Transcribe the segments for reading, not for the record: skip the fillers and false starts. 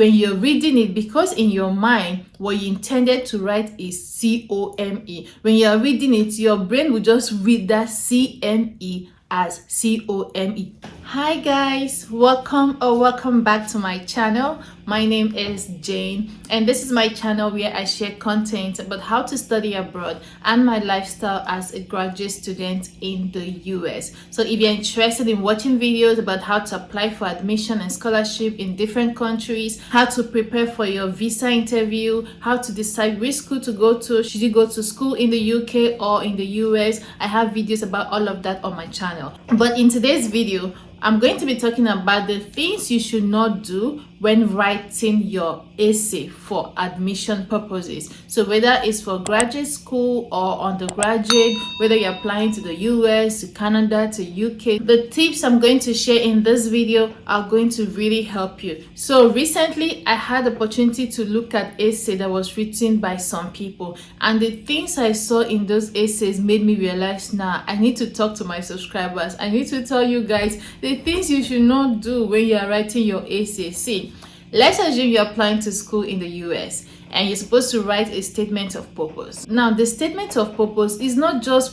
when you're reading it, because in your mind what you intended to write is COME. When you're reading it, your brain will just read that CME as COME. Hi guys, welcome back to my channel. My name is Jane, and this is my channel where I share content about how to study abroad and my lifestyle as a graduate student in the US. So if you're interested in watching videos about how to apply for admission and scholarship in different countries, how to prepare for your visa interview, how to decide which school to go to, should you go to school in the UK or in the US, I have videos about all of that on my channel. But in today's video, I'm going to be talking about the things you should not do when writing your essay for admission purposes. So whether it's for graduate school or undergraduate, whether you're applying to the US, to Canada, to UK, the tips I'm going to share in this video are going to really help you. So recently, I had the opportunity to look at essay that was written by some people, and the things I saw in those essays made me realize, nah, I need to talk to my subscribers. I need to tell you guys the things you should not do when you are writing your essay. See, let's assume you're applying to school in the US and you're supposed to write a statement of purpose. Now, the statement of purpose is not just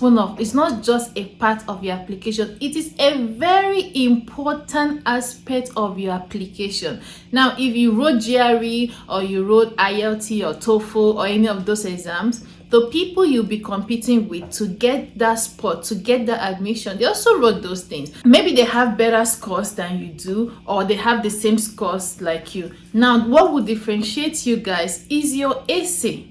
a part of your application. It is a very important aspect of your application. Now, if you wrote GRE or you wrote IELTS or TOEFL or any of those exams, the people you'll be competing with to get that spot, to get that admission, they also wrote those things. Maybe they have better scores than you do, or they have the same scores like you. Now, what will differentiate you guys is your essay.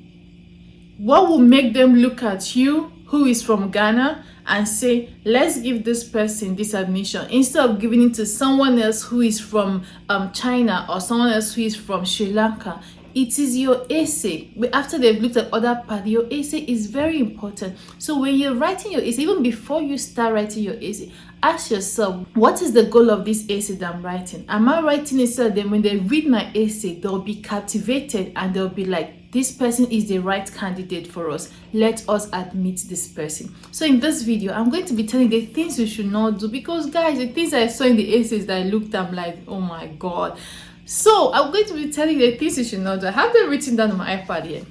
What will make them look at you, who is from Ghana, and say, let's give this person this admission, instead of giving it to someone else who is from China or someone else who is from Sri Lanka. It is your essay. After they've looked at other parts, your essay is very important. So when you're writing your essay, even before you start writing your essay, ask yourself, what is the goal of this essay that I'm writing? Am I writing it so that when they read my essay, they'll be captivated and they'll be like, this person is the right candidate for us. Let us admit this person. So in this video, I'm going to be telling the things you should not do, because guys, the things I saw in the essays that I looked at, I'm like, oh my God. So I'm going to be telling you the things you should not do. I have them written down on my iPad here.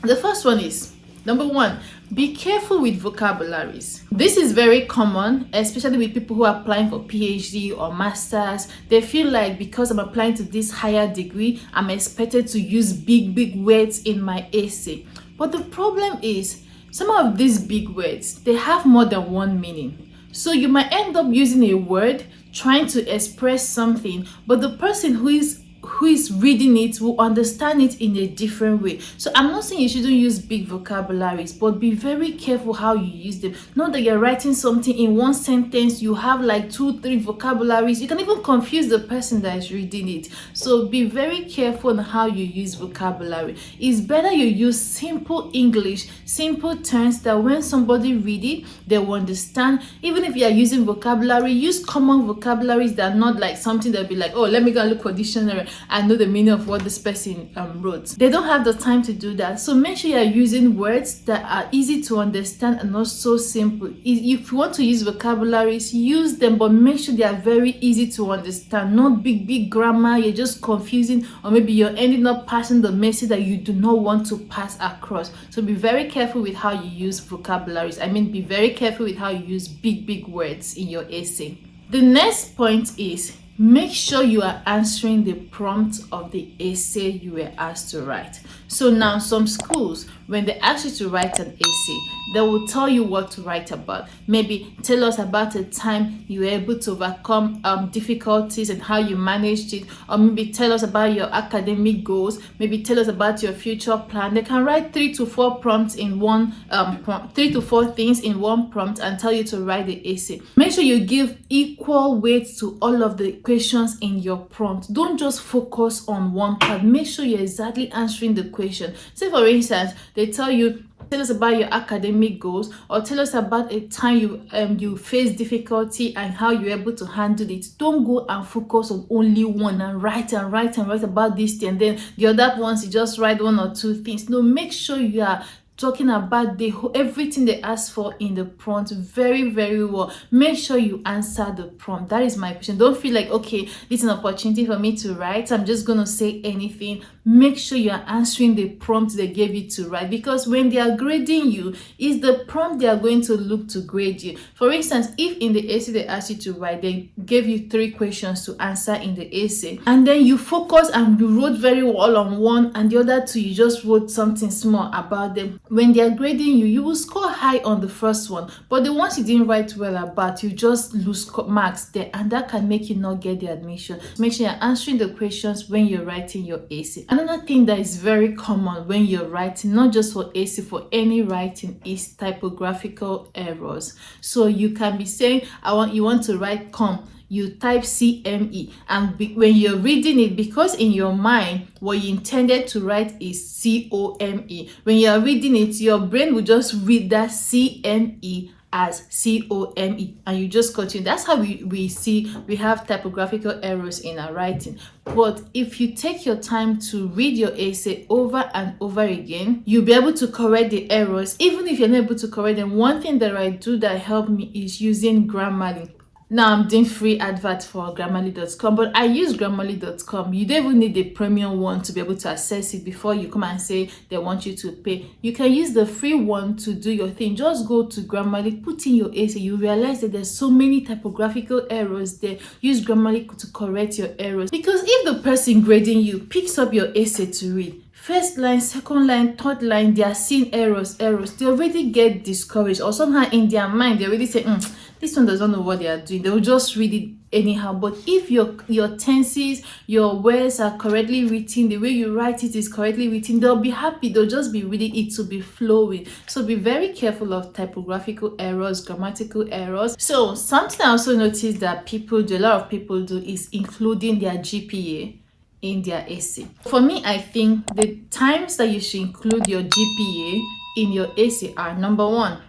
The first one is, number one, be careful with vocabularies. This is very common, especially with people who are applying for PhD or masters. They feel like because I'm applying to this higher degree, I'm expected to use big words in my essay. But the problem is, some of these big words, they have more than one meaning. So you might end up using a word trying to express something, but the person who is reading it will understand it in a different way. So I'm not saying you shouldn't use big vocabularies, but be very careful how you use them. Not that you're writing something in one sentence, you have like 2-3 vocabularies. You can even confuse the person that is reading it. So be very careful on how you use vocabulary. It's better you use simple English, simple terms that when somebody read it, they will understand. Even if you are using vocabulary, use common vocabularies that are not like something that'll be like, oh, let me go and look for dictionary and know the meaning of what this person wrote. They don't have the time to do that. So make sure you are using words that are easy to understand and not so simple. If you want to use vocabularies, use them, but make sure they are very easy to understand. Not big grammar, you're just confusing, or maybe you're ending up passing the message that you do not want to pass across. So be very careful with how you use vocabularies. I mean, be very careful with how you use big words in your essay. The next point is, make sure you are answering the prompt of the essay you were asked to write. So now some schools, when they ask you to write an essay, they will tell you what to write about. Maybe tell us about a time you were able to overcome difficulties and how you managed it, or maybe tell us about your academic goals, maybe tell us about your future plan. They can write 3 to 4 prompts in one 3 to 4 things in one prompt and tell you to write the essay. Make sure you give equal weight to all of the questions in your prompt. Don't just focus on one part. Make sure you're exactly answering the question. Say for instance, they tell you, tell us about your academic goals, or tell us about a time you faced difficulty and how you were able to handle it. Don't go and focus on only one and write about this thing, and then the other ones you just write 1 or 2 things. No, make sure you are talking about everything they asked for in the prompt very, very well. Make sure you answer the prompt. That is my question. Don't feel like, okay, this is an opportunity for me to write, I'm just going to say anything. Make sure you are answering the prompt they gave you to write, because when they are grading you, it's the prompt they are going to look to grade you. For instance, if in the essay they asked you to write, they gave you 3 questions to answer in the essay, and then you focus and you wrote very well on one, and the other 2 you just wrote something small about them. When they are grading you, you will score high on the first one, but the ones you didn't write well about, you just lose marks there, and that can make you not get the admission. Make sure you're answering the questions when you're writing your essay. Another thing that is very common when you're writing, not just for essay, for any writing, is typographical errors. So you can be saying, you want to write come, you type CME, and when you're reading it, because in your mind what you intended to write is COME, when you're reading it, your brain will just read that CME as COME, and you just continue. That's how we have typographical errors in our writing. But if you take your time to read your essay over and over again, you'll be able to correct the errors. Even if you're not able to correct them, one thing that I do that helped me is using Grammarly. Now I'm doing free advert for Grammarly.com, but I use Grammarly.com. You don't even need the premium one to be able to access it before you come and say they want you to pay. You can use the free one to do your thing. Just go to Grammarly, put in your essay. You realize that there's so many typographical errors there. Use Grammarly to correct your errors. Because if the person grading you picks up your essay to read, first line, second line, third line, they are seeing errors, they already get discouraged, or somehow in their mind they already say, this one doesn't know what they are doing. They will just read it anyhow. But if your tenses, your words are correctly written, the way you write it is correctly written, they'll be happy. They'll just be reading it to be flowing. So be very careful of typographical errors, grammatical errors. So something I also noticed that a lot of people do, is including their GPA in their essay. For me, I think the times that you should include your GPA in your essay are: number 1,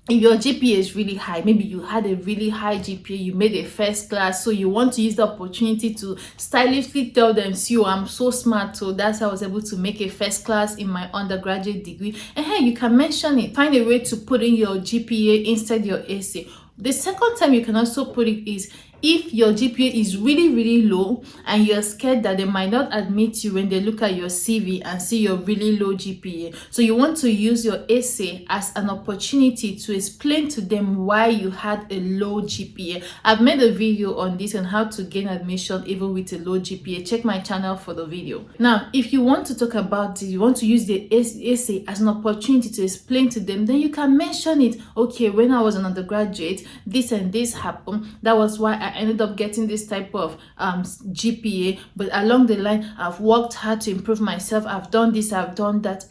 if your GPA is really high, maybe you had a really high GPA, you made a first class, so you want to use the opportunity to stylishly tell them, see, I'm so smart, so that's how I was able to make a first class in my undergraduate degree. And hey, you can mention it. Find a way to put in your GPA inside your essay. The second time you can also put it is if your GPA is really, really low and you're scared that they might not admit you when they look at your CV and see your really low GPA. So you want to use your essay as an opportunity to explain to them why you had a low GPA. I've made a video on this on how to gain admission even with a low GPA. Check my channel for the video. Now, if you want to talk about this, you want to use the essay as an opportunity to explain to them, then you can mention it. Okay, when I was an undergraduate, this and this happened. That was why I ended up getting this type of GPA, but along the line I've worked hard to improve myself. I've done this, I've done that.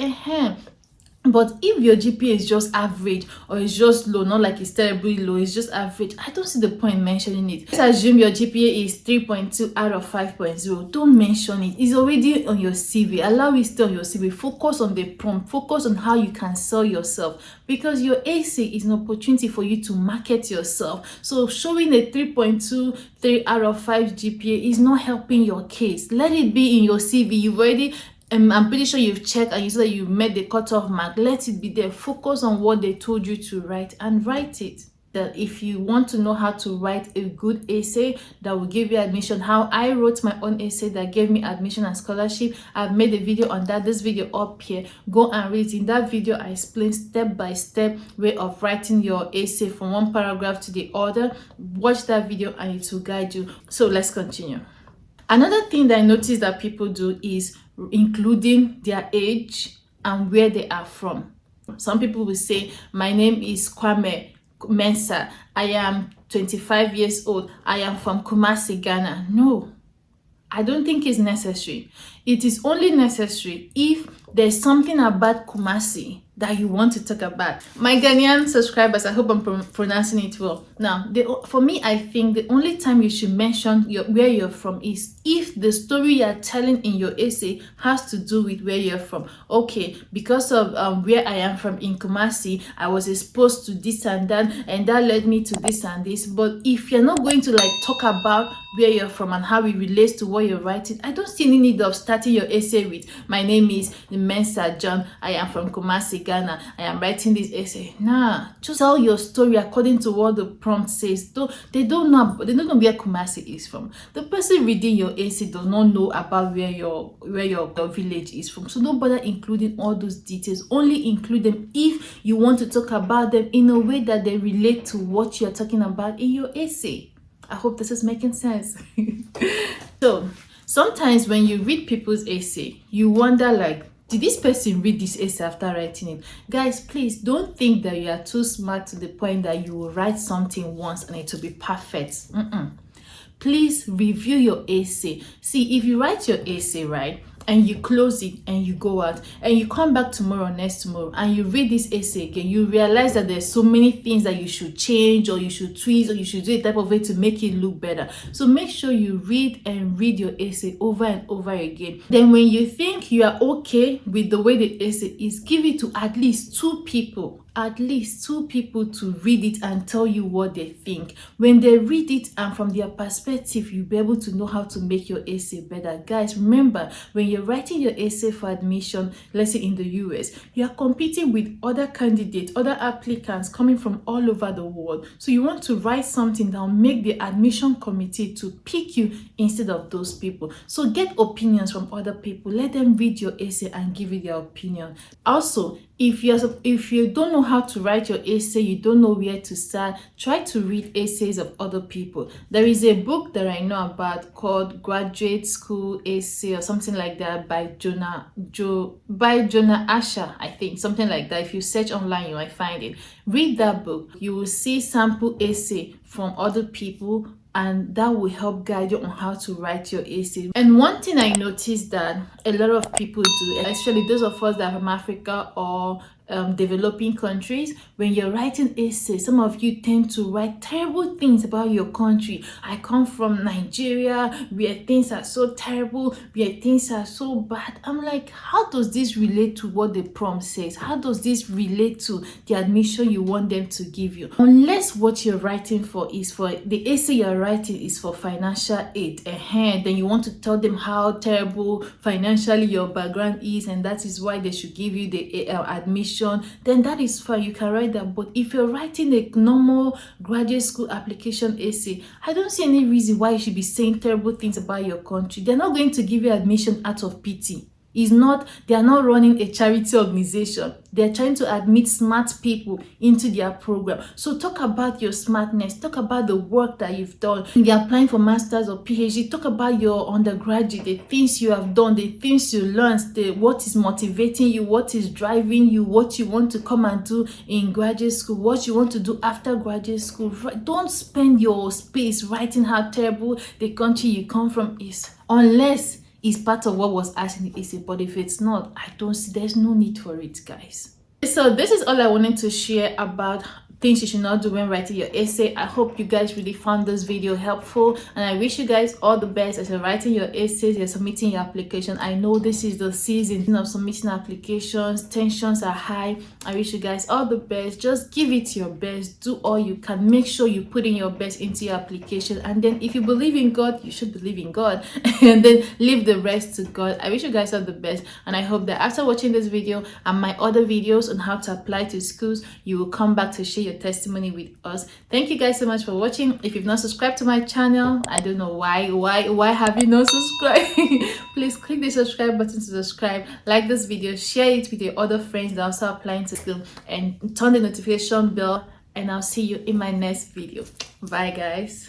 But if your GPA is just average, or it's just low, not like it's terribly low, it's just average, I don't see the point mentioning it. Let's assume your GPA is 3.2 out of 5.0. Don't mention it. It's already on your CV. Allow it to stay on your CV. Focus on the prompt. Focus on how you can sell yourself, because your essay is an opportunity for you to market yourself. So showing a 3.23 out of 5 GPA is not helping your case. Let it be in your CV. You've already I'm pretty sure you've checked and you said that you've met the cutoff mark. Let it be there. Focus on what they told you to write and write it. That if you want to know how to write a good essay that will give you admission, how I wrote my own essay that gave me admission and scholarship, I've made a video on that. This video up here, go and read. In that video, I explain step-by-step way of writing your essay from one paragraph to the other. Watch that video and it will guide you. So let's continue. Another thing that I noticed that people do is including their age and where they are from. Some people will say, my name is Kwame Mensah. I am 25 years old. I am from Kumasi, Ghana. No, I don't think it's necessary. It is only necessary if there's something about Kumasi that you want to talk about. My Ghanaian subscribers, I hope I'm pronouncing it well. Now, for me, I think the only time you should mention where you're from is if the story you're telling in your essay has to do with where you're from. Okay, because of where I am from in Kumasi, I was exposed to this and that led me to this and this. But if you're not going to talk about where you're from and how it relates to what you're writing, I don't see any need of starting your essay with, my name is Mensa John, I am from Kumasi, Ghana, I am writing this essay. Nah, just tell your story according to what the prompt says. They don't know where Kumasi is from. The person reading your essay does not know about where your village is from. So don't bother including all those details. Only include them if you want to talk about them in a way that they relate to what you're talking about in your essay. I hope this is making sense. So sometimes when you read people's essay, you wonder like, did this person read this essay after writing it? Guys, please don't think that you are too smart to the point that you will write something once and it will be perfect. Please review your essay. See, if you write your essay, right, and you close it and you go out and you come back tomorrow or next tomorrow and you read this essay again, you realize that there's so many things that you should change or you should twist or you should do a type of way to make it look better. So make sure you read your essay over and over again. Then when you think you are okay with the way the essay is, give it to at least two people to read it and tell you what they think. When they read it and from their perspective, you'll be able to know how to make your essay better. Guys, remember, when you're writing your essay for admission, let's say in the US, you are competing with other candidates, other applicants coming from all over the world. So you want to write something that will make the admission committee to pick you instead of those people. So get opinions from other people. Let them read your essay and give you their opinion. Also, if you don't know how to write your essay, you don't know where to start, try to read essays of other people. There is a book that I know about called Graduate School Essay or something like that by Jonah Asher, I think, something like that. If you search online, you might find it. Read that book. You will see sample essay from other people, and that will help guide you on how to write your essay. And one thing I noticed that a lot of people do, especially those of us that are from Africa or developing countries, when you're writing essays, some of you tend to write terrible things about your country. I come from Nigeria, where things are so terrible, where things are so bad. I'm like, how does this relate to what the prompt says? How does this relate to the admission you want them to give you? Unless what you're writing for is for the essay you're writing is for financial aid, then you want to tell them how terrible financially your background is, and that is why they should give you the admission, then that is fine, you can write that. But if you're writing a normal graduate school application essay, I don't see any reason why you should be saying terrible things about your country. They're not going to give you admission out of pity. They are not running a charity organization. They're trying to admit smart people into their program. So talk about your smartness, talk about the work that you've done. You're applying for masters or PhD, talk about your undergraduate, the things you have done, the things you learned, what is motivating you, what is driving you, what you want to come and do in graduate school, what you want to do after graduate school. Don't spend your space writing how terrible the country you come from is, unless is part of what was asked in the essay. But if it's not, I don't see, there's no need for it, guys. So this is all I wanted to share about things you should not do when writing your essay. I hope you guys really found this video helpful, and I wish you guys all the best as you're writing your essays, you're submitting your application. I know this is the season of submitting applications, tensions are high. I wish you guys all the best. Just give it your best, do all you can, make sure you put in your best into your application, and then if you believe in God, you should believe in God and then leave the rest to God. I wish you guys all the best, and I hope that after watching this video and my other videos on how to apply to schools, you will come back to share your testimony with us. Thank you guys so much for watching. If you've not subscribed to my channel, I don't know why have you not subscribed? Please click the subscribe button to subscribe, like this video, share it with your other friends that are also applying to school, and turn the notification bell, and I'll see you in my next video. Bye guys.